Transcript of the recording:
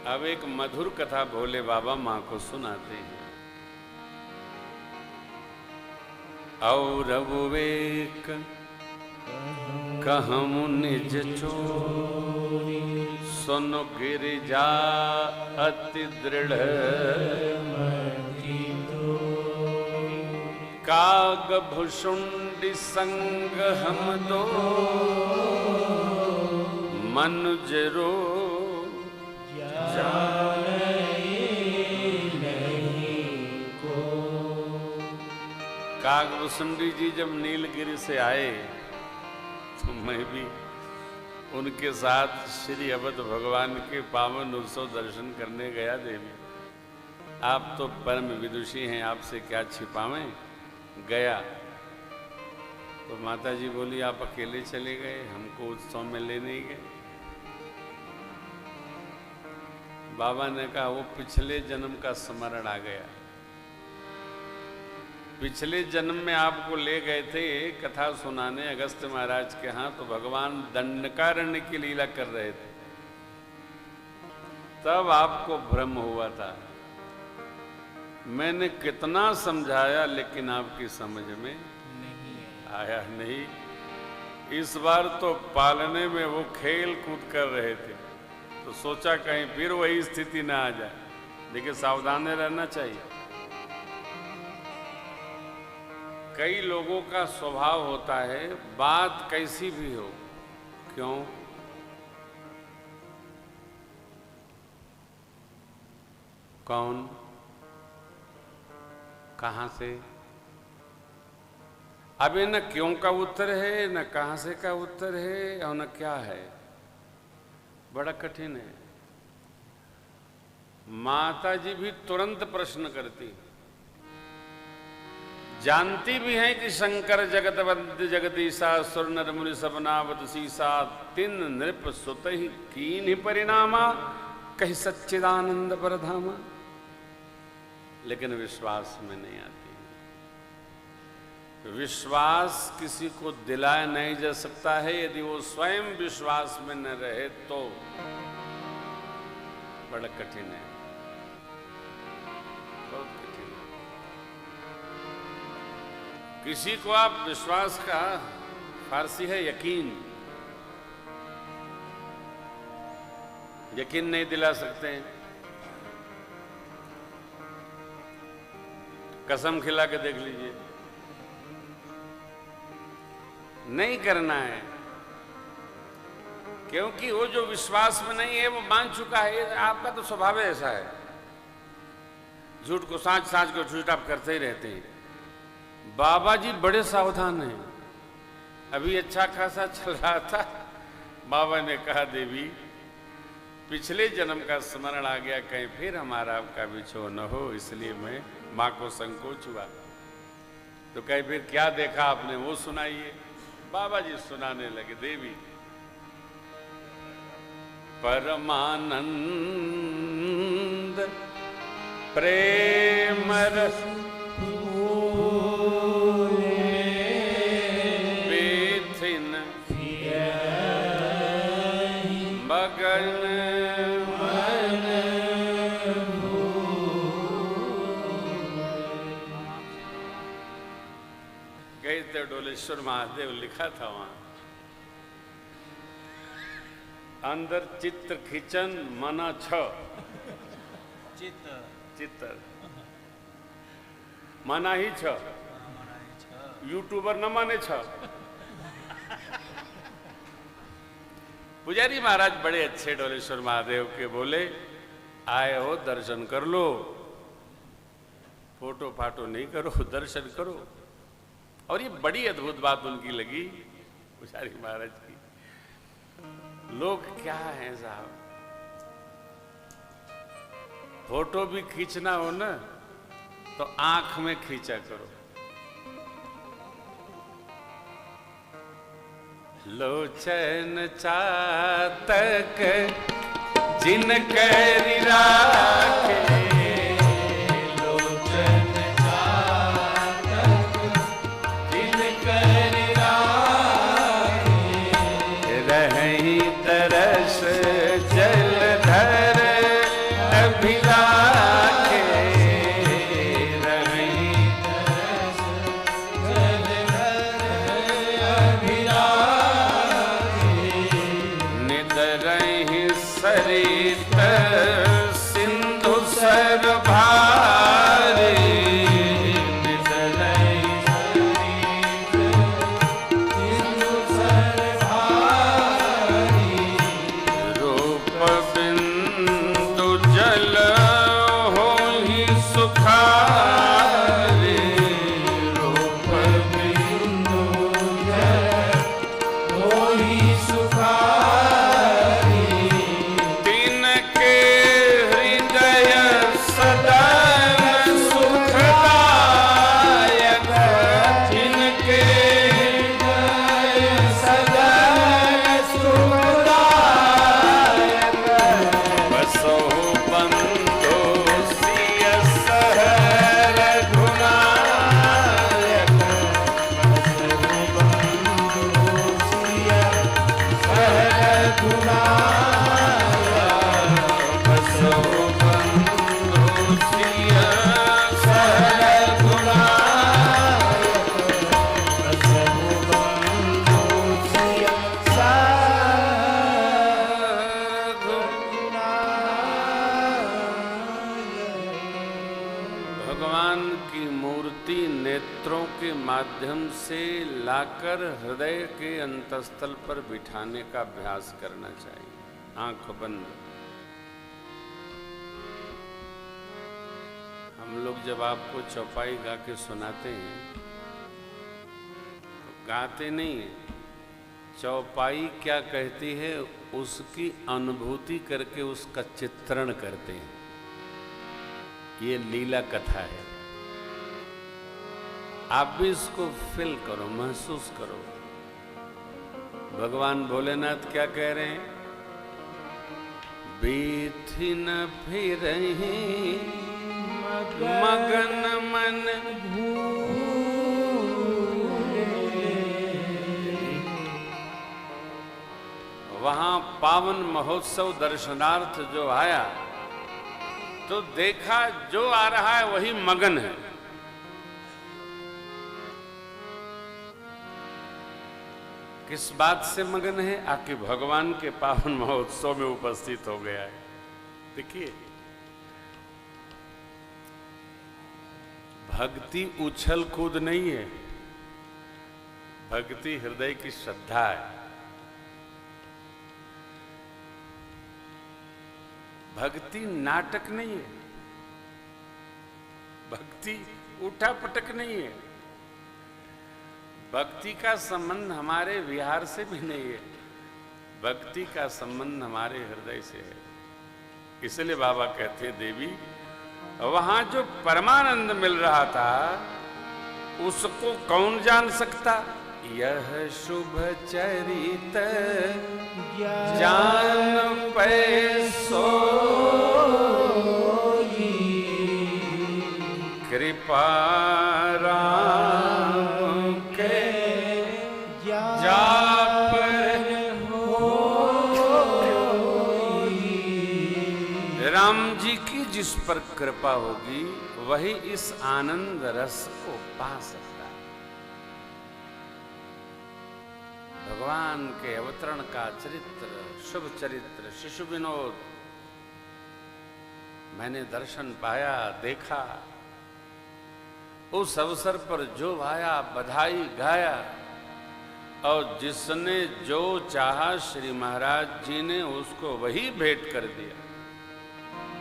अब एक मधुर कथा भोले बाबा माँ को सुनाते हैं। और विवेक कहूँ निज चोरी, सुन गिरिजा अति दृढ़ काग भुषुंडी संग हम दो मनुज रो कागभूषुंडी जी जब नीलगिरी से आए तो मैं भी उनके साथ श्री अवध भगवान के पावन उत्सव दर्शन करने गया। देवी आप तो परम विदुषी हैं, आपसे क्या छिपावें। गया तो माता जी बोली आप अकेले चले गए, हमको उत्सव में ले नहीं गए। बाबा ने कहा वो पिछले जन्म का स्मरण आ गया। पिछले जन्म में आपको ले गए थे कथा सुनाने अगस्त महाराज के यहाँ, तो भगवान दंडकारण्य की लीला कर रहे थे, तब आपको भ्रम हुआ था। मैंने कितना समझाया लेकिन आपकी समझ में आया नहीं। इस बार तो पालने में वो खेल कूद कर रहे थे, तो सोचा कहीं फिर वही स्थिति ना आ जाए। देखिए सावधान रहना चाहिए। कई लोगों का स्वभाव होता है बात कैसी भी हो, क्यों कौन कहां से, अब न क्यों का उत्तर है, न कहां से का उत्तर है, और न क्या है। बड़ा कठिन है। माता जी भी तुरंत प्रश्न करती, जानती भी हैं कि शंकर जगत वंद्य जगदीशा सुर नर मुनि सबनावत सीसा, तिन नृप सुत ही कीन ही परिणामा, कहीं सच्चिदानंद परधामा। लेकिन विश्वास में नहीं आती। विश्वास किसी को दिलाया नहीं जा सकता है, यदि वो स्वयं विश्वास में न रहे तो बड़ा कठिन है, बहुत कठिन है। किसी को आप विश्वास का फारसी है यकीन, यकीन नहीं दिला सकते हैं। कसम खिला के देख लीजिए, नहीं करना है, क्योंकि वो जो विश्वास में नहीं है वो मान चुका है। आपका तो स्वभाव ऐसा है, झूठ को साँच साँच को झूठ आप करते ही रहते हैं। बाबा जी बड़े सावधान हैं। अभी अच्छा खासा चल रहा था, बाबा ने कहा देवी पिछले जन्म का स्मरण आ गया, कहीं फिर हमारा आपका बिछो न हो, इसलिए मैं माँ को संकोच हुआ। तो कहीं फिर क्या देखा आपने वो सुनाइए। बाबा जी सुनाने लगे, देवी परमानंद प्रेम रस बेथिन मगन गए थे डोलेश्वर महादेव लिखा था वहां, अंदर चित्र खिंचन मना छ चित्र माना ही छ, यूट्यूबर न माने छ। पुजारी महाराज बड़े अच्छे डोलेश्वर महादेव के, बोले आए हो दर्शन कर लो, फोटो फाटो नहीं करो, दर्शन करो। और ये बड़ी अद्भुत बात उनकी लगी पुजारी महाराज की। लोग क्या हैं साहब, फोटो भी खींचना हो ना तो आंख में खींचा करो। लोचन चातक जिन कैरी राखे, लोचन चातक जिन कैरी राखे, रही तरस जलधर बिसरहि सरित सिंधु सर भारी, बिसरहि सरित सिंधु सर भारी, रूप बिंदु जल होहि सुखारी, रूप बिंदु जल होहि सुखारी, तिनके हृदय सदन सुखदायक, जिनके हृदय सदन सुखदायक, बसो बंधु सिय सहर गुणायक, बसो बंधु सिय सहर भगवान की मूर्ति नेत्रों के माध्यम से लाकर हृदय के अंतस्थल पर बिठाने का अभ्यास करना चाहिए। आंख बंद। हम लोग जब आपको चौपाई गा के सुनाते हैं तो गाते नहीं है, चौपाई क्या कहती है उसकी अनुभूति करके उसका चित्रण करते हैं। ये लीला कथा है। आप भी इसको फील करो, महसूस करो। भगवान भोलेनाथ क्या कह रहे हैं? बीथी न फिरहि मगन मन वहां पावन महोत्सव दर्शनार्थ जो आया तो देखा जो आ रहा है वही मगन है। किस बात से मगन है? आके भगवान के पावन महोत्सव में उपस्थित हो गया है। देखिए, भक्ति उछल कूद नहीं है, भक्ति हृदय की श्रद्धा है। भक्ति नाटक नहीं है, भक्ति उठा पटक नहीं है। भक्ति का संबंध हमारे विहार से भी नहीं है, भक्ति का संबंध हमारे हृदय से है। इसलिए बाबा कहते हैं देवी, वहां जो परमानंद मिल रहा था उसको कौन जान सकता? यह शुभ चरित जान पैसो कृपा राम के जाप राम जी की जिस पर कृपा होगी वही इस आनंद रस को पा सकता है। भगवान के अवतरण का चरित्र, शुभ चरित्र, शिशु विनोद मैंने दर्शन पाया, देखा। उस अवसर पर जो आया बधाई गाया, और जिसने जो चाहा श्री महाराज जी ने उसको वही भेंट कर दिया।